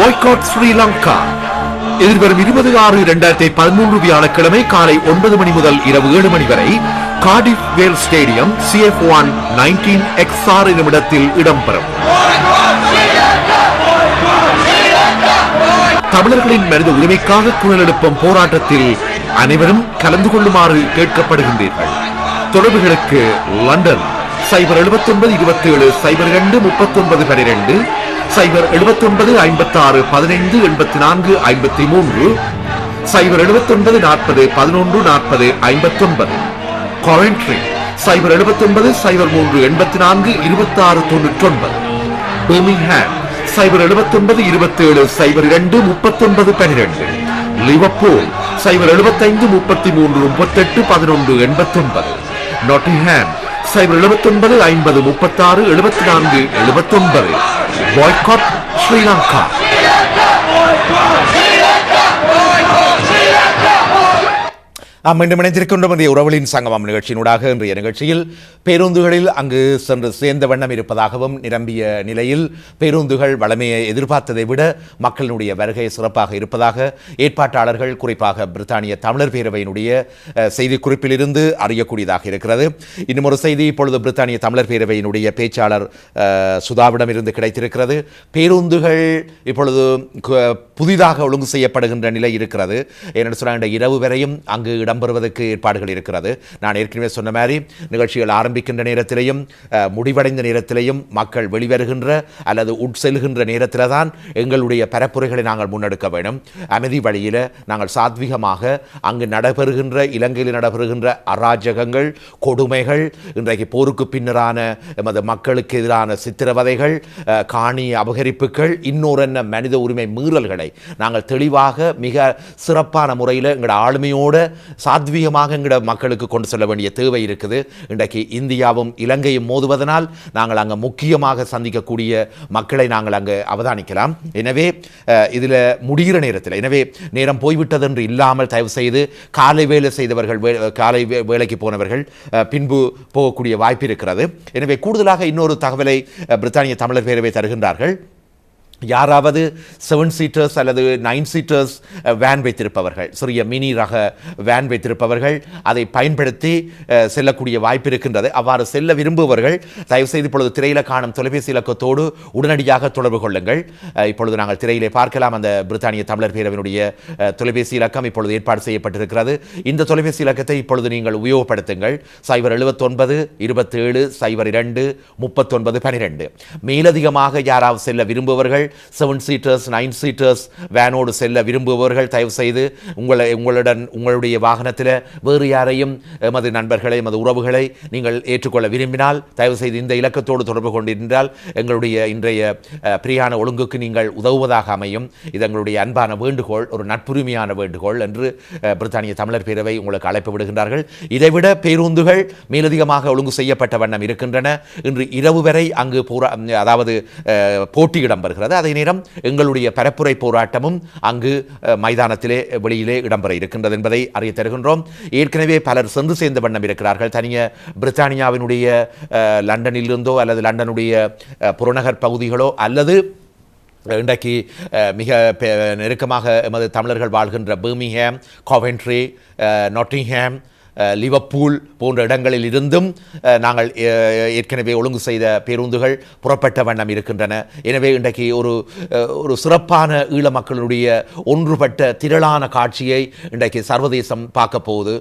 Boycott Sri Lanka எதிர்வரும் 20/6/2013 வியாழக்கிழமை காலை 9 மணி முதல் இரவு 7 மணி வரை கார்டிஃப் வேல் ஸ்டேடியம் CF1 19XR எனும் இடத்தில் இடம்பெறும். தமிழர்களின் மனித உரிமைக்காக குரல் எழுப்பும் போராட்டத்தில் அனைவரும் கலந்து கொள்ளுமாறு கேட்கப்படுகின்றீர்கள். தொடர்புகளுக்கு London 07927023912 07956158453 07940114059 Coventry 07903842699 Birmingham 07927023912 Liverpool 07533381189 Nottingham 07950367479 Boycott Sri Lanka. மீண்டும் இணைந்திருக்கின்ற மத்திய உறவுகளின் சங்கமம் நிகழ்ச்சியினூடாக இன்றைய நிகழ்ச்சியில் பேருந்துகளில் அங்கு சென்று சேர்ந்த வண்ணம் இருப்பதாகவும் நிரம்பிய நிலையில் பேருந்துகள் வளமையை எதிர்பார்த்ததை விட மக்களினுடைய வருகை சிறப்பாக இருப்பதாக ஏற்பாட்டாளர்கள் குறிப்பாக பிரித்தானிய தமிழர் பேரவையினுடைய செய்திக்குறிப்பிலிருந்து அறியக்கூடியதாக இருக்கிறது. இன்னும் ஒரு செய்தி இப்பொழுது பிரித்தானிய தமிழர் பேரவையினுடைய பேச்சாளர் சுதாவிடம் இருந்து கிடைத்திருக்கிறது. பேருந்துகள் இப்பொழுது புதிதாக ஒழுங்கு செய்யப்படுகின்ற நிலை இருக்கிறது. ஏனென்று சொன்னால் இரவு வரையும் அங்கு இடம்பெறுவதற்கு ஏற்பாடுகள் இருக்கிறது. நான் ஏற்கனவே சொன்ன மாதிரி நிகழ்ச்சிகள் ஆரம்பிக்கின்ற நேரத்திலேயும் முடிவடைந்த நேரத்திலேயும் மக்கள் வெளிவருகின்ற அல்லது உட்செல்கின்ற நேரத்தில் தான் எங்களுடைய பரப்புரைகளை நாங்கள் முன்னெடுக்க வேண்டும். அமைதி வழியில் நாங்கள் சாத்விகமாக அங்கு நடைபெறுகின்ற இலங்கையில் நடைபெறுகின்ற அராஜகங்கள், கொடுமைகள், இன்றைக்கு போருக்கு பின்னரான எமது மக்களுக்கு எதிரான சித்திரவதைகள், காணி அபகரிப்புகள், இன்னொரு மனித உரிமை மீறல்களை நாங்கள் தெளிவாக மிக சிறப்பான முறையில் எங்களோட ஆளுமையோடு சாத்வீகமாக எங்களோட மக்களுக்கு கொண்டு செல்ல வேண்டிய தேவை இருக்குது. இன்றைக்கு இந்தியாவும் இலங்கையும் மோதுவதனால் நாங்கள் அங்கே முக்கியமாக சந்திக்கக்கூடிய மக்களை நாங்கள் அங்கே அவதானிக்கலாம். எனவே இதில் முடிகிற நேரத்தில், எனவே நேரம் போய்விட்டது என்று இல்லாமல் தயவு செய்து காலை வேலை செய்தவர்கள், காலை வேலைக்கு போனவர்கள் பின்பு போகக்கூடிய வாய்ப்பு இருக்கிறது. எனவே கூடுதலாக இன்னொரு தகவலை பிரித்தானிய தமிழர் பேரவை தருகின்றார்கள். யாராவது 7 சீட்டர்ஸ் அல்லது 9 சீட்டர்ஸ் வேன் வைத்திருப்பவர்கள், சிறிய மினி ரக வேன் வைத்திருப்பவர்கள் அதை பயன்படுத்தி செல்லக்கூடிய வாய்ப்பு இருக்கின்றது. அவ்வாறு செல்ல விரும்புபவர்கள் தயவுசெய்து இப்பொழுது திரையில காணும் தொலைபேசி இலக்கத்தோடு உடனடியாக தொடர்பு கொள்ளுங்கள். இப்பொழுது நாங்கள் திரையிலே பார்க்கலாம். அந்த பிரித்தானிய தமிழர் பேரவையினுடைய தொலைபேசி இலக்கம் இப்பொழுது ஏற்பாடு செய்யப்பட்டிருக்கிறது. இந்த தொலைபேசி இலக்கத்தை இப்பொழுது நீங்கள் உபயோகப்படுத்துங்கள். 079-27-02-39-12. மேலதிகமாக யாராவது செல்ல விரும்புபவர்கள், 7 சீட்டர்ஸ் 9 சீட்டர்ஸ் வேனோடு செல்ல விரும்புபவர்கள் தயவு செய்து உங்களுடைய வாகனத்தில் வேறு யாரையும் எமது நண்பர்களை, எமது உறவுகளை நீங்கள் ஏற்றுக்கொள்ள விரும்பினால் தயவு செய்து இந்த இலக்கத்தோடு தொடர்பு கொண்டிருந்தால் எங்களுடைய இன்றைய பிரியாண ஒழுங்குக்கு நீங்கள் உதவுவதாக அமையும். இது எங்களுடைய அன்பான வேண்டுகோள், ஒரு நட்புரிமையான வேண்டுகோள் என்று பிரித்தானிய தமிழர் பேரவை உங்களுக்கு அழைப்பு விடுகின்றார்கள். இதைவிட பேருந்துகள் மேலதிகமாக ஒழுங்கு செய்யப்பட்ட வண்ணம் இருக்கின்றன. இன்று இரவு வரை அங்கு அதாவது போட்டி இடம்பெறுகிறது. அதே நேரம் எங்களுடைய பரப்புரை போராட்டமும் அங்கு மைதானத்திலே வெளியிலே இடம்பெற இருக்கின்றது என்பதை அறிய தருகின்றோம். ஏற்கனவே பலர் சென்று சேர்ந்த வண்ணம் இருக்கிறார்கள். தனிய பிரித்தானியாவினுடைய லண்டனிலிருந்தோ அல்லது லண்டனுடைய புறநகர் பகுதிகளோ அல்லது இன்றைக்கு மிக நெருக்கமாக எமது தமிழர்கள் வாழ்கின்ற பர்மிங்ஹாம், காவென்ட்ரி, நாட்டிங்ஹாம், லிவர்பூல் போன்ற இடங்களில் இருந்தும் நாங்கள் ஏற்கனவே ஒழுங்கு செய்த பேருந்துகள் புறப்பட்ட வண்ணம் இருக்கின்றன. எனவே இன்றைக்கு ஒரு சிறப்பான ஈழ மக்களுடைய ஒன்றுபட்ட திரளான காட்சியை இன்றைக்கு சர்வதேசம் பார்க்க போகுது.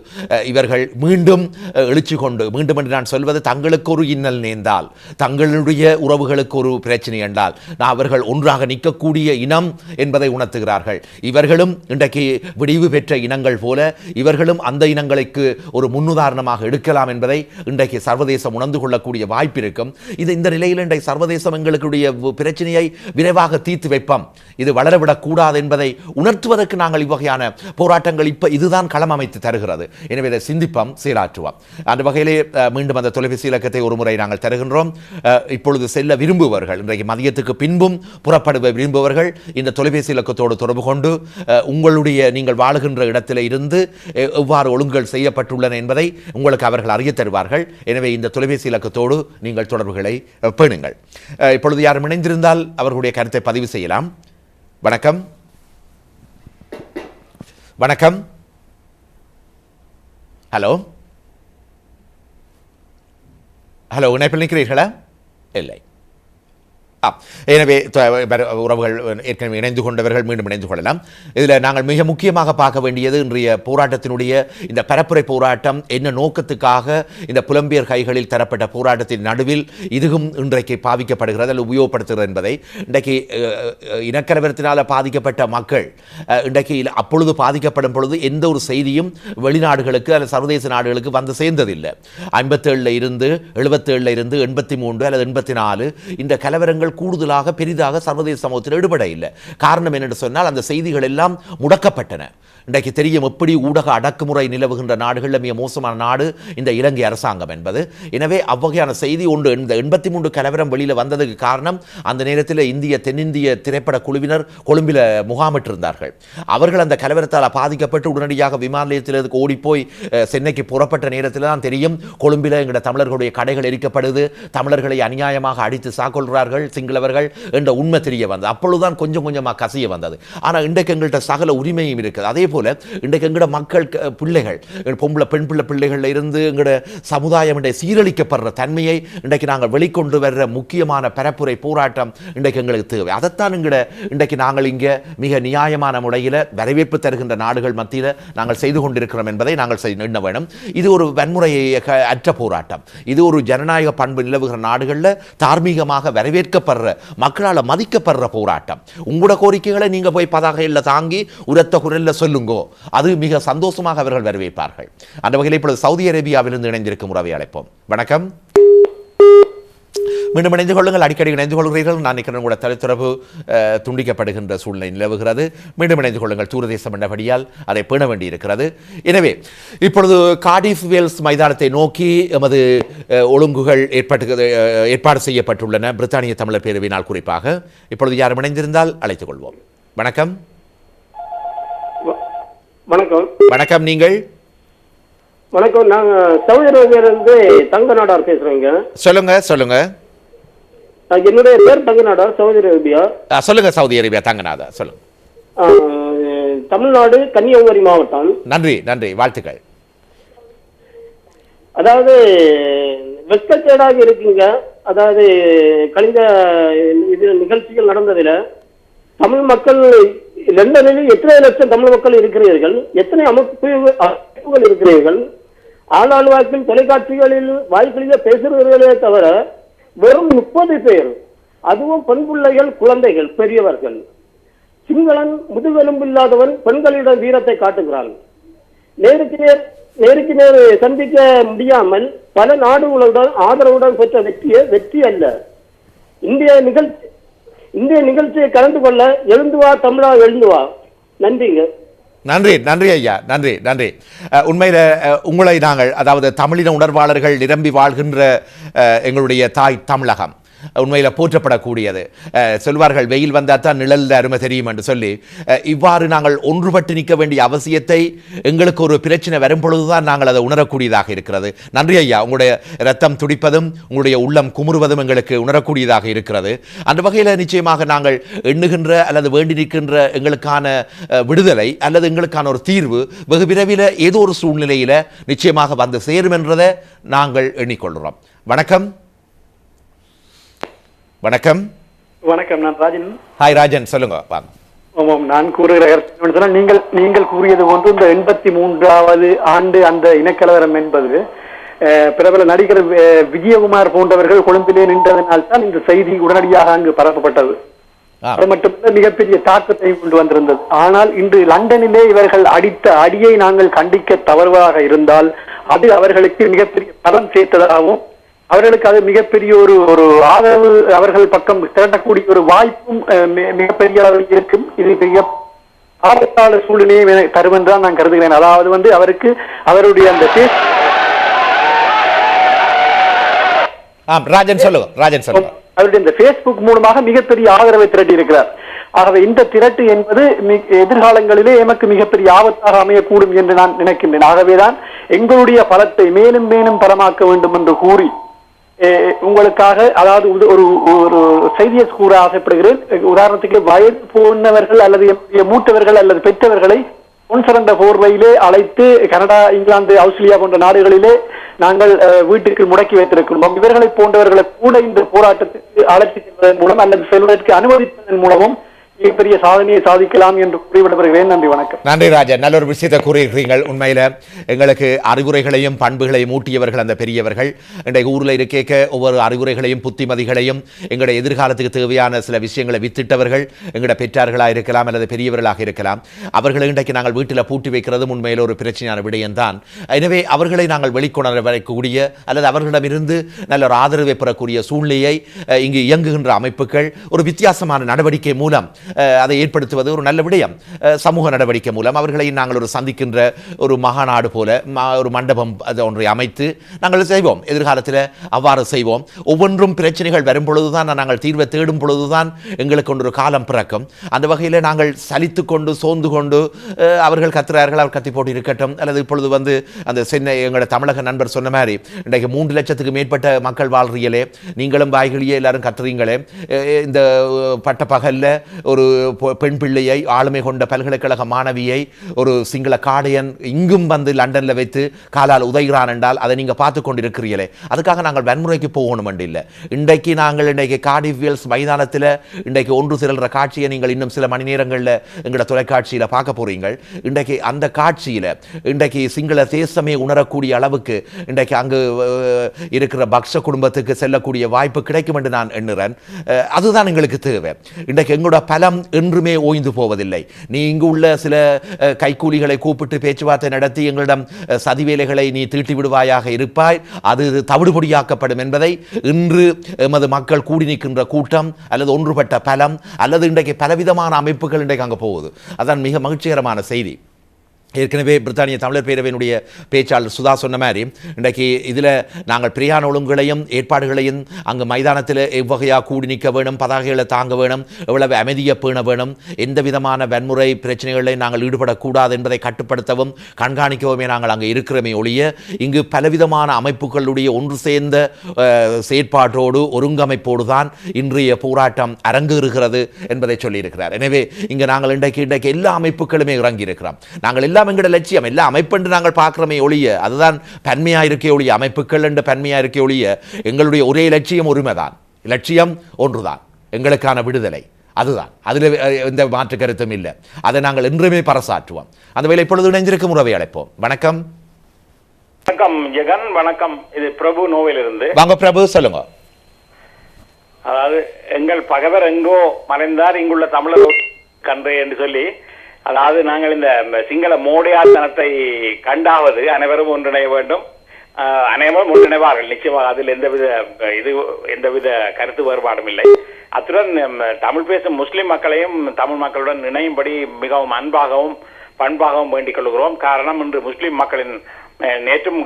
இவர்கள் மீண்டும் எழுச்சி கொண்டு, மீண்டும் என்று நான் சொல்வது, தங்களுக்கு ஒரு இன்னல் நேர்ந்தால், தங்களுடைய உறவுகளுக்கு ஒரு பிரச்சனை என்றால் அவர்கள் ஒன்றாக நிற்கக்கூடிய இனம் என்பதை உணர்த்துகிறார்கள். இவர்களும் இன்றைக்கு விடிவு பெற்ற இனங்கள் போல இவர்களும் அந்த இனங்களுக்கு ஒரு முன்னுதாரணமாக எடுக்கலாம் என்பதை இன்றைக்கு சர்வதேசம் உணர்ந்து கொள்ளக்கூடிய வாய்ப்பு இருக்கும். இந்த நிலையில் இன்றைக்கு சர்வதேசம் எங்களுடைய பிரச்சனையை விரைவாக தீர்த்து வைப்போம், இது வளரவிடக்கூடாது என்பதை உணர்த்துவதற்கு நாங்கள் இவ்வகையான போராட்டங்கள் இப்ப இதுதான் களம் அமைத்து தருகிறது. எனவே இதை சிந்திப்போம், செயலாற்றுவோம். அந்த வகையிலே மீண்டும் அந்த தொலைபேசி இலக்கத்தை ஒரு முறை நாங்கள் தருகின்றோம். இப்பொழுது செல்ல விரும்புபவர்கள், இன்றைக்கு மதியத்துக்கு பின்பும் புறப்படுவ விரும்புபவர்கள் இந்த தொலைபேசி இலக்கத்தோடு தொடர்பு கொண்டு உங்களுடைய நீங்கள் வாழுகின்ற இடத்திலே இருந்து எவ்வாறு ஒழுங்குகள் செய்யப்பட்டுள்ளன என்பதை உங்களுக்கு அவர்கள் அறிய தருவார்கள். எனவே இந்த தொலைபேசி இலக்கத்தோடு நீங்கள் தொடர்புகளை பேணுங்கள். இப்பொழுது யாரும் இணைந்திருந்தால் அவர்களுடைய கருத்தை பதிவு செய்யலாம். வணக்கம் வணக்கம். ஹலோ ஹலோ, இணைப்பில் நிற்கிறீர்களா? இல்லை. எனவே உறவுகள் ஏற்கனவே இணைந்து கொண்டவர்கள் மீண்டும் இணைந்து கொள்ளலாம். இதில் நாங்கள் மிக முக்கியமாக பார்க்க வேண்டியது இன்றைய போராட்டத்தினுடைய இந்த பரப்புரை போராட்டம் என்ன நோக்கத்துக்காக இந்த புலம்பியர் கைகளில் தரப்பட்ட போராட்டத்தின் நடுவில் இதுவும் இன்றைக்கு பாவிக்கப்படுகிறது அல்லது உபயோகப்படுத்துகிறது என்பதை இன்றைக்கு இனக்கலவரத்தினால் பாதிக்கப்பட்ட மக்கள் இன்றைக்கு அப்பொழுது பாதிக்கப்படும் பொழுது எந்த ஒரு செய்தியும் வெளிநாடுகளுக்கு அல்லது சர்வதேச நாடுகளுக்கு வந்து சேர்ந்ததில்லை. 57 இருந்து 77 இருந்து 83 அல்லது 84 இந்த கலவரங்கள் கூடுதலாக பெரிதாக சர்வதேச சமூகத்தில் ஈடுபட இல்லை. காரணம் என்னென்று சொன்னால் அந்த செய்திகள் எல்லாம் முடக்கப்பட்டன. இன்றைக்கு தெரியும் எப்படி ஊடக அடக்குமுறை நிலவுகின்ற நாடுகளில் மிக மோசமான நாடு இந்த இலங்கை அரசாங்கம் என்பது. எனவே அவ்வகையான செய்தி ஒன்று இந்த 83 கலவரம் வெளியில் வந்ததுக்கு காரணம் அந்த நேரத்தில் இந்திய தென்னிந்திய திரைப்பட குழுவினர் கொழும்பில் முகாமிட்டிருந்தார்கள். அவர்கள் அந்த கலவரத்தால் பாதிக்கப்பட்டு உடனடியாக விமான நிலையத்திலிருந்து ஓடிப்போய் சென்னைக்கு புறப்பட்ட நேரத்தில் தான் தெரியும் கொழும்பில் எங்களோட தமிழர்களுடைய கடைகள் எரிக்கப்படுது, தமிழர்களை அநியாயமாக அடித்து சாக்கொள்கிறார்கள் சிங்களவர்கள் என்ற உண்மை தெரிய வந்தது. அப்பொழுதுதான் கொஞ்சம் கொஞ்சமாக கசிய வந்தது. ஆனால் இன்றைக்கு எங்கள்கிட்ட சகல உரிமையும் இருக்குது. அதே போல இன்றைக்கு எங்கட மக்கள் பிள்ளைகள் பெண் பிள்ளைகள்ல இருந்து எங்கட சமுதாயம் சீரழிக்கப்படுற தன்மையை இன்றைக்கு நாங்கள் வெளிக்கொண்டு வர்ற முக்கியமான பரப்புரை போராட்டம் இன்றைக்கு எங்களுக்கு தேவை. அதைத்தான் இன்றைக்கு நாங்கள் இங்கே மிக நியாயமான முறையில் வரவேற்பு தருகின்ற நாடுகள் மத்தியில் நாங்கள் செய்து கொண்டிருக்கிறோம் என்பதை நாங்கள் எண்ண வேண்டும். இது ஒரு வன்முறை அற்ற போராட்டம். இது ஒரு ஜனநாயக பண்பு நிலவுகிற நாடுகளில் தார்மீகமாக வரவேற்கப்படுற மக்களால் மதிக்கப்படுற போராட்டம். உங்களோட கோரிக்கைகளை நீங்க போய் பதாகையில் தாங்கி உரத்த குரலில் சொல்லுங்க, அது மிக சந்தோஷமாக அவர்கள் வரவேற்பார்கள். அந்த வகையில் இப்பொழுது சவுதி அரேபியாவிலிருந்து இணைந்திருக்கும் உறவை அழைப்போம். வணக்கம், மீண்டும் இணைந்து கொள்ளுங்கள். அடிக்கடி இணைந்து கொள்கிறீர்கள். நான் நினைக்கிறேன் கூட தொலைத்தொடர்பு துண்டிக்கப்படுகின்ற சூழ்நிலை நிலவுகிறது. மீண்டும் இணைந்து கொள்ளுங்கள். தூரதேசம் என்றபடியால் அதை பேண வேண்டியிருக்கிறது. எனவே இப்பொழுது கார்டிஃப் வேல்ஸ் மைதானத்தை நோக்கி எமது ஒழுங்குகள் ஏற்பாடு செய்யப்பட்டுள்ளன, பிரித்தானிய தமிழர் பேரவையினால் குறிப்பாக. இப்பொழுது யாரும் இணைந்திருந்தால் அழைத்துக் கொள்வோம். வணக்கம். வணக்கம். வணக்கம். நீங்கள்? வணக்கம். நாங்க சவுதி அரேபியாவிலிருந்து தங்க நாடார் பேசுறேங்க. சொல்லுங்க சொல்லுங்க. என்னுடைய பேர் தங்க நாடார், சவுதி அரேபியா. சொல்லுங்க. சவுதி அரேபியா தங்கநாதா சொல்லுங்க. தமிழ்நாடு கன்னியாகுமரி மாவட்டம். நன்றி நன்றி, வாழ்த்துக்கள். அதாவது வெட்கக்கேடாக இருக்குங்க. அதாவது கழிந்த நிகழ்ச்சிகள் நடந்ததில் தமிழ் மக்கள் லண்டனில் எத்தனை லட்சம் தமிழ் மக்கள் இருக்கிறீர்கள், எத்தனை அமைப்புகள் இருக்கிறீர்கள், ஆனால் வாக்கில் தொலைக்காட்சிகளில் வாய்ப்பிலேயே பேசுகிறீர்களே தவிர வெறும் 30 பேர், அதுவும் பெண் பிள்ளைகள், குழந்தைகள், பெரியவர்கள். சிங்களன் முதுகெலும்பு இல்லாதவன் பெண்களிடம் வீரத்தை காட்டுகிறான். நேருக்கு நேர் சந்திக்க முடியாமல் பல நாடுகளுடன் ஆதரவுடன் பெற்ற வெற்றி அல்ல. இந்திய நிகழ்ச்சியை கலந்து கொள்ள எழுந்து வா தமிழா, எழுந்து வா. நன்றிங்க. நன்றி நன்றி ஐயா, நன்றி நன்றி. உண்மையில் உங்களை நாங்கள், அதாவது தமிழின உணர்வாளர்கள் நிரம்பி வாழ்கின்ற எங்களுடைய தாய் தமிழகம் உண்மையில் போற்றப்படக்கூடியது. சொல்வார்கள் வெயில் வந்தால் தான் நிழல் அருமை தெரியும் என்று சொல்லி, இவ்வாறு நாங்கள் ஒன்றுபட்டு நிற்க வேண்டிய அவசியத்தை எங்களுக்கு ஒரு பிரச்சனை வரும் பொழுதுதான் நாங்கள் அதை உணரக்கூடியதாக இருக்கிறது. நன்றி ஐயா, உங்களுடைய ரத்தம் துடிப்பதும் உங்களுடைய உள்ளம் குமுறுவதும் எங்களுக்கு உணரக்கூடியதாக இருக்கிறது. அந்த வகையில் நிச்சயமாக நாங்கள் எண்ணுகின்ற அல்லது வேண்டி நிற்கின்ற எங்களுக்கான விடுதலை அல்லது எங்களுக்கான ஒரு தீர்வு வெகு விரைவில் ஏதோ ஒரு சூழ்நிலையில் நிச்சயமாக வந்து சேரும் என்றதை நாங்கள் எண்ணிக்கொள்கிறோம். வணக்கம். வணக்கம். வணக்கம். நான் ராஜன். ஹாய் ராஜன், சொல்லுங்க. ஆமாம், நான் கூறுகிற நீங்கள் கூறியது போன்று இந்த 83வது ஆண்டு அந்த இனக்கலவரம் என்பது பிரபல நடிகர் விஜயகுமார் போன்றவர்கள் கொழும்பிலே நின்றதனால்தான் இந்த செய்தி உடனடியாக அங்கு பரப்பப்பட்டது. அது மட்டுமல்ல, மிகப்பெரிய தாக்கத்தை கொண்டு வந்திருந்தது. ஆனால் இன்று லண்டனிலே இவர்கள் அடித்த அடியை நாங்கள் கண்டிக்க தவறுவாக இருந்தால் அது அவர்களுக்கு மிகப்பெரிய பலம் சேர்த்ததாகவும் அவர்களுக்கு அது மிகப்பெரிய ஒரு ஆதரவு அவர்கள் பக்கம் திரட்டக்கூடிய ஒரு வாய்ப்பும் மிகப்பெரிய அளவில் இருக்கும். இது மிக ஆபத்தான சூழ்நிலையை தரும் என்றுதான் நான் கருதுகிறேன். அதாவது அவருக்கு அவருடைய அந்த அவருடைய இந்த பேஸ்புக் மூலமாக மிகப்பெரிய ஆதரவை திரட்டி இருக்கிறார். ஆகவே இந்த திரட்டு என்பது எதிர்காலங்களிலே எமக்கு மிகப்பெரிய ஆபத்தாக அமையக்கூடும் என்று நான் நினைக்கின்றேன். ஆகவேதான் எங்களுடைய பலத்தை மேலும் மேலும் பலமாக்க வேண்டும் என்று கூறி உங்களுக்காக அதாவது ஒரு ஒரு செய்தியை கூற ஆசைப்படுகிறேன். உதாரணத்துக்கு வயது போனவர்கள் அல்லது மூத்தவர்கள் அல்லது பெற்றவர்களை பொன்சரண்ட போர்வையிலே அழைத்து கனடா, இங்கிலாந்து, ஆஸ்திரேலியா போன்ற நாடுகளிலே நாங்கள் வீட்டுக்கு முடக்கி வைத்திருக்கிறோம். இவர்களை போன்றவர்களை கூட இந்த போராட்டத்துக்கு அழைத்து செல்வதன் மூலம் அல்லது செல்வதற்கு அனுமதிப்பதன் மூலமும் மிகப்பெரிய சாதனையை சாதிக்கலாம் என்று கூறிவிடப்படுகிறேன். நன்றி, வணக்கம். நன்றி ராஜா, நல்ல ஒரு விஷயத்தை கூறியிருக்கிறீர்கள். உண்மையில எங்களுக்கு அறிவுரைகளையும் பண்புகளையும் ஊட்டியவர்கள் அந்த பெரியவர்கள். இன்றைக்கு ஊரில் இருக்க ஒவ்வொரு அறிவுரைகளையும் புத்திமதிகளையும் எங்களுடைய எதிர்காலத்துக்கு தேவையான சில விஷயங்களை வித்திட்டவர்கள் எங்களுடைய பெற்றார்களாக இருக்கலாம் அல்லது பெரியவர்களாக இருக்கலாம். அவர்களை இன்றைக்கு நாங்கள் வீட்டில் பூட்டி வைக்கிறதும் உண்மையில் ஒரு பிரச்சனையான விடயம்தான். எனவே அவர்களை நாங்கள் வெளிக்கொணர வரக்கூடிய அல்லது அவர்களிடமிருந்து நல்ல ஒரு ஆதரவை பெறக்கூடிய சூழ்நிலையை இங்கு இயங்குகின்ற அமைப்புகள் ஒரு வித்தியாசமான நடவடிக்கை மூலம் அதை ஏற்படுத்துவது ஒரு நல்ல விடயம். சமூக நடவடிக்கை மூலம் அவர்களை நாங்கள் ஒரு சந்திக்கின்ற ஒரு மகாநாடு போல ஒரு மண்டபம் ஒன்றை அமைத்து நாங்கள் செய்வோம். எதிர்காலத்தில் அவ்வாறு செய்வோம். ஒவ்வொன்றும் பிரச்சனைகள் வரும் பொழுதுதான் நாங்கள் தீர்வை தேடும் பொழுதுதான் எங்களுக்கு ஒரு காலம் பிறக்கும். அந்த வகையில் நாங்கள் சலித்து கொண்டு சோர்ந்து கொண்டு அவர்கள் கத்துறார்கள், அவர் கத்தி போட்டு இருக்கட்டும், அல்லது இப்பொழுது அந்த சென்னை எங்களோட தமிழக நண்பர் சொன்ன மாதிரி இன்றைக்கு 3 லட்சத்துக்கு மேற்பட்ட மக்கள் வாழ்றீங்களே, நீங்களும் வாய்களியே எல்லாரும் கத்துறீங்களே, இந்த பட்ட பகல்ல ஒரு பெண் பிள்ளையை ஆளுமை கொண்ட பல்கலைக்கழக மாணவியை ஒரு சிங்கள காடையன் இங்கும் லண்டன்ல வைத்து காலால் உதைகிறான் என்றால் அதை நீங்க பார்த்து கொண்டிருக்கிறீர்களே, அதுக்காக நாங்கள் வன்முறைக்கு போகணும் என்று இல்லை. இன்றைக்கு கார்டிஃபியல்ஸ் மைதானத்தில் இன்றைக்கு ஒன்று திரள்ற காட்சியை நீங்கள் இன்னும் சில மணி நேரங்களில் எங்களோட தொலைக்காட்சியில் பார்க்க போறீங்க. இன்றைக்கு அந்த காட்சியில் இன்றைக்கு சிங்கள தேசமே உணரக்கூடிய அளவுக்கு இன்றைக்கு அங்கு இருக்கிற பக்ஷ குடும்பத்துக்கு செல்லக்கூடிய வாய்ப்பு கிடைக்கும் என்று நான் எண்ணுறேன். அதுதான் எங்களுக்கு தேவை. இன்றைக்கு எங்களோட பலம் என்றுமே ஓய்ந்து போவதில்லை. நீ இங்கு உள்ள சில கைக்கூலிகளை கூப்பிட்டு பேச்சுவார்த்தை நடத்தி எங்களிடம் சதிவேலைகளை நீ தீட்டி விடுவாயாக இருப்பாய், அது தவிடுபொடியாக்கப்படும் என்பதை இன்று எமது மக்கள் கூடி நிற்கின்ற கூட்டம் அல்லது ஒன்றுபட்ட பலம் அல்லது இன்றைக்கு பலவிதமான அமைப்புகள் இன்றைக்கு அங்கே போகுது. அதான் மிக மகிழ்ச்சிகரமான செய்தி. ஏற்கனவே பிரித்தானிய தமிழர் பேரவையினுடைய பேச்சாளர் சுதா சொன்ன மாதிரி இன்றைக்கு இதில் நாங்கள் பிரியாண ஒழுங்குகளையும் ஏற்பாடுகளையும் அங்கு மைதானத்தில் எவ்வகையாக கூடி நிற்க வேணும், பதாகைகளை தாங்க வேணும், எவ்வளவு அமைதியை பேண வேணும், எந்த விதமான வன்முறை பிரச்சனைகளை நாங்கள் ஈடுபடக்கூடாது என்பதை கட்டுப்படுத்தவும் கண்காணிக்கவுமே நாங்கள் அங்கே இருக்கிறோமே ஒழிய இங்கு பலவிதமான அமைப்புகளுடைய ஒன்று சேர்ந்த செயற்பாட்டோடு ஒருங்கமைப்போடு தான் இன்றைய போராட்டம் அரங்கேறுகிறது என்பதை சொல்லியிருக்கிறார். எனவே இங்கு நாங்கள் இன்றைக்கு எல்லா அமைப்புகளுமே இறங்கி இருக்கிறோம். நாங்கள் எல்லாம் எங்களோட லட்சியம் எல்லா அமைப்பு நாங்கள் பார்க்கிறோமே ஒழிய, அதுதான் பன்மையா இருக்கே ஒழிய, அமைப்புகள் என்று பன்மையா இருக்கே ஒழிய எங்களுடைய ஒரே லட்சியம் ஒருமைதான். லட்சியம் ஒன்றுதான், எங்களுக்கான விடுதலை. அதுதான், அதில் எந்த மாற்று கருத்தும் இல்லை. அதை நாங்கள் என்றுமே பறைசாற்றுவோம். அந்த வேலை இப்பொழுது இணைந்திருக்கும் உறவை அழைப்போம். வணக்கம். வணக்கம் ஜெகன். வணக்கம், இது பிரபு நோவிலிருந்து. வாங்க பிரபு, சொல்லுங்க. அதாவது எங்கள் பகைவர் எங்கோ மறைந்தார், இங்குள்ள தமிழர் கன்று என்று சொல்லி, அதாவது நாங்கள் இந்த சிங்கள மோடியாத்தனத்தை கண்டாவது அனைவரும் ஒன்றிணைய வேண்டும். அனைவரும் ஒன்றிணைவார்கள் நிச்சயமாக. அதில் எந்தவித கருத்து வேறுபாடும் இல்லை. அத்துடன் தமிழ் பேசும் முஸ்லிம் மக்களையும் தமிழ் மக்களுடன் இணையும்படி மிகவும் அன்பாகவும் பண்பாகவும் வேண்டிக் கொள்கிறோம். காரணம், இன்று முஸ்லிம் மக்களின் நேற்றும்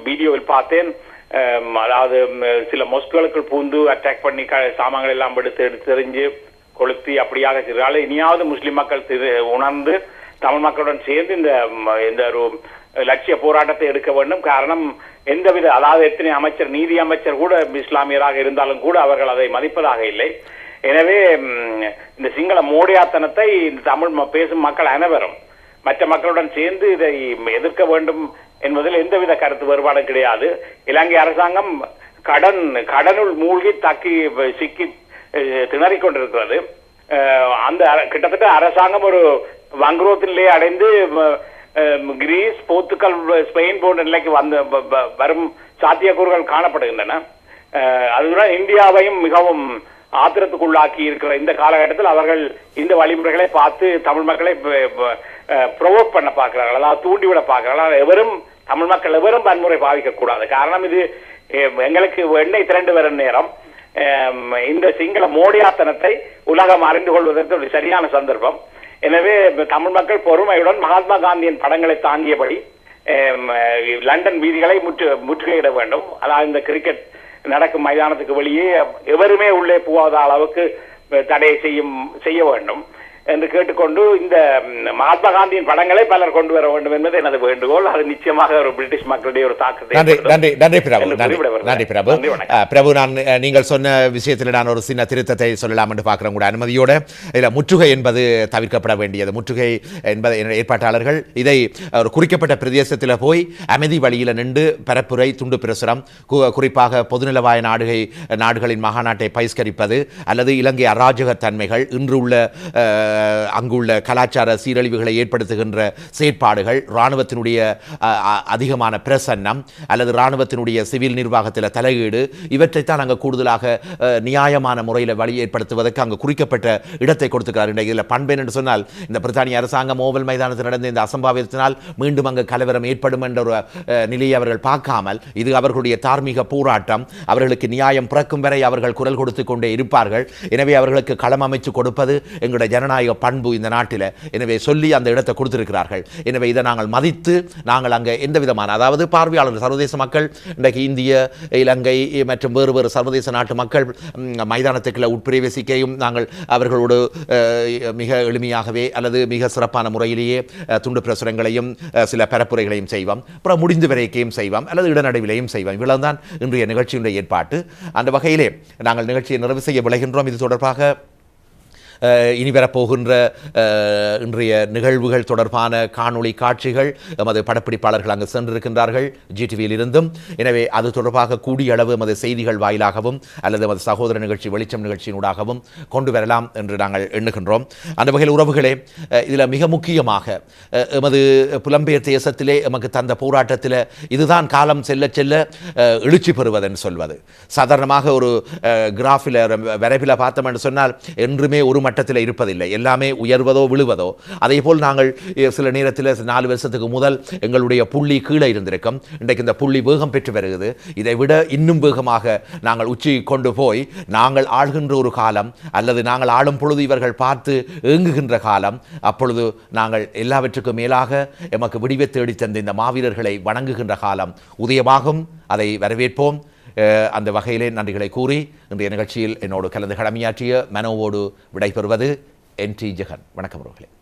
வீடியோவில் பார்த்தேன், அதாவது சில மொஸ்குகளுக்குள் பூந்து அட்டாக் பண்ணி சாமான்கள் எல்லாம் எடுத்து தெரிஞ்சு கொளுத்தி அப்படியாக செய்தால் இனியாவது முஸ்லிம் மக்கள் உணர்ந்து தமிழ் மக்களுடன் சேர்ந்து இந்த ஒரு லட்சிய போராட்டத்தை எடுக்க வேண்டும். காரணம், எந்தவித அதாவது எத்தனை அமைச்சர், நீதி அமைச்சர் கூட இஸ்லாமியராக இருந்தாலும் கூட அவர்கள் அதை மதிப்பதாக இல்லை. எனவே இந்த சிங்கள மோடியாத்தனத்தை தமிழ் பேசும் மக்கள் அனைவரும் மற்ற மக்களுடன் சேர்ந்து இதை எதிர்க்க வேண்டும் என்பதில் எந்தவித கருத்து வேறுபாடும் கிடையாது. இலங்கை அரசாங்கம் கடனுள் மூழ்கி சிக்கி திணறிக் கொண்டிருக்கிறது. அந்த கிட்டத்தட்ட அரசாங்கம் ஒரு வங்குரோத்திலே அடைந்து கிரீஸ், போர்த்துகல், ஸ்பெயின் போன்ற நிலைக்கு வரும் சாத்தியக்கூறுகள் காணப்படுகின்றன. அதுதான் இந்தியாவையும் மிகவும் ஆத்திரத்துக்குள்ளாக்கி இருக்கிற இந்த காலகட்டத்தில் அவர்கள் இந்த வழிமுறைகளை பார்த்து தமிழ் மக்களை ப்ரொவோக் பண்ண பார்க்கிறார்கள், அதாவது தூண்டிவிட பார்க்கிறார்கள். எவரும் தமிழ் மக்கள் எவரும் வன்முறை பாவிக்க கூடாது. காரணம், இது எங்களுக்கு எண்ணெய் திரண்டு வரும் நேரம். இந்த சிங்கள மோடியாத்தனத்தை உலகம் அறிந்து கொள்வதற்கு ஒரு சரியான சந்தர்ப்பம். எனவே தமிழ் மக்கள் பொறுமையுடன் மகாத்மா காந்தியின் படங்களை தாங்கியபடி லண்டன் வீதிகளை முற்றுகையிட வேண்டும். அதாவது இந்த கிரிக்கெட் நடக்கும் மைதானத்துக்கு வெளியே எவருமே உள்ளே போகாத அளவுக்கு தடை செய்ய வேண்டும். என்று கேட்டுக்கொண்டு இந்த மகாத்மா காந்தியின் படங்களை பலர் கொண்டு வர வேண்டும் என்பது எனது வேண்டுகோள். அது நிச்சயமாக ஒரு பிரிட்டிஷ் மக்களுடைய ஒரு தாக்கத்தை. நன்றி பிரபு. பிரபு, நான் நீங்கள் சொன்ன விஷயத்தில் நான் ஒரு சின்ன திருத்தத்தை சொல்லலாம் என்று பார்க்கிறேன் கூட அனுமதியோட. இதில் முற்றுகை என்பது தவிர்க்கப்பட வேண்டியது. முற்றுகை என்பது ஏற்பாட்டாளர்கள் இதை ஒரு குறிக்கப்பட்ட பிரதேசத்தில் போய் அமைதி வழியில் நின்று பரப்புரை துண்டு பிரசுரம், குறிப்பாக பொதுநலவாய நாடுகளின் மகாநாட்டை பகிஷ்கரிப்பது அல்லது இலங்கை அராஜகத்தன்மைகள் இன்று உள்ள அங்குள்ள கலாச்சார சீரழிவுகளை ஏற்படுத்துகின்ற செயற்பாடுகள், இராணுவத்தினுடைய அதிகமான பிரசன்னம் அல்லது இராணுவத்தினுடைய சிவில் நிர்வாகத்தில் தலையீடு, இவற்றைத்தான் அங்கு கூடுதலாக நியாயமான முறையில் வழி ஏற்படுத்துவதற்கு அங்கு குறிக்கப்பட்ட இடத்தை கொடுத்துக்கிறார். இதில் பண்பேன் என்று சொன்னால் இந்த பிரித்தானிய அரசாங்கம் ஓவல் மைதானத்தில் நடந்த இந்த அசம்பாவிதத்தினால் மீண்டும் அங்கு கலவரம் ஏற்படும் என்ற ஒரு நிலையை அவர்கள் பார்க்காமல், இது அவர்களுடைய தார்மீக போராட்டம், அவர்களுக்கு நியாயம் பிறக்கும் வரை அவர்கள் குரல் கொடுத்து கொண்டே இருப்பார்கள். எனவே அவர்களுக்கு களம் அமைச்சு கொடுப்பது எங்களுடைய ஜனநாயக பண்பு இந்த நாட்டில். எனவே சொல்லி அந்த இடத்தை கொடுத்திருக்கிறார்கள். எனவே இதை நாங்கள் மதித்து நாங்கள் அங்கே எந்த விதமான, அதாவது பார்வையாளர்கள் சர்வதேச மக்கள், இன்றைக்கு இந்திய, இலங்கை மற்றும் வேறு வேறு சர்வதேச நாட்டு மக்கள் மைதானத்துக்குள்ள உட்பிரவேசிக்கையும் நாங்கள் அவர்களோடு மிக எளிமையாகவே அல்லது மிக சிறப்பான முறையிலேயே துண்டு பிரசுரங்களையும் சில பரப்புரைகளையும் செய்வோம். அப்புறம் முடிந்து வரைக்கையும் செய்வோம் அல்லது இடநடுவிலையும் செய்வோம். இவ்வளவுதான் இன்றைய நிகழ்ச்சியினுடைய ஏற்பாட்டு. அந்த வகையிலே நாங்கள் நிகழ்ச்சியை நிறைவு செய்ய விளைகின்றோம். இது தொடர்பாக இனி வரப்போகின்ற இன்றைய நிகழ்வுகள் தொடர்பான காணொளி காட்சிகள் எமது படப்பிடிப்பாளர்கள் அங்கு சென்றிருக்கின்றார்கள் ஜிடிவியில் இருந்தும். எனவே அது தொடர்பாக கூடிய அளவு எமது செய்திகள் வாயிலாகவும் அல்லது எமது சகோதர நிகழ்ச்சி வெளிச்சம் நிகழ்ச்சியினூடாகவும் கொண்டு வரலாம் என்று நாங்கள் எண்ணுகின்றோம். அந்த வகையில் உறவுகளே, இதில் மிக முக்கியமாக எமது புலம்பெயர் தேசத்திலே எமக்கு தந்த போராட்டத்தில் இதுதான் காலம் செல்ல செல்ல எழுச்சி பெறுவதென்று சொல்வது. சாதாரணமாக ஒரு கிராஃபில் வரைபில் பார்த்தோம் என்று சொன்னால் என்றுமே ஒரு மட்டத்தில் இருப்பதில்லை, எல்லாமே உயர்வதோ விழுவதோ. அதே போல் நாங்கள் சில நேரத்தில் 4 வருஷத்துக்கு முதல் எங்களுடைய புள்ளி கீழே இருந்திருக்கும். இன்றைக்கு இந்த புள்ளி வேகம் பெற்று வருகிறது. இதை விட இன்னும் வேகமாக நாங்கள் உச்சி கொண்டு போய் நாங்கள் ஆள்கின்ற ஒரு காலம் அல்லது நாங்கள் ஆளும் பொழுது இவர்கள் பார்த்து ஏங்குகின்ற காலம். அப்பொழுது நாங்கள் எல்லாவற்றுக்கும் மேலாக எமக்கு விடிவை தேடி தந்த இந்த மாவீரர்களை வணங்குகின்ற காலம் உதயமாகும். அதை வரவேற்போம். அந்த வகையிலே நன்றிகளை கூறி இன்றைய நிகழ்ச்சியில் என்னோடு கலந்து கடமையாற்றிய மனோவோடு விடைபெறுவது NT ஜெகன். வணக்கம் அவர்களே.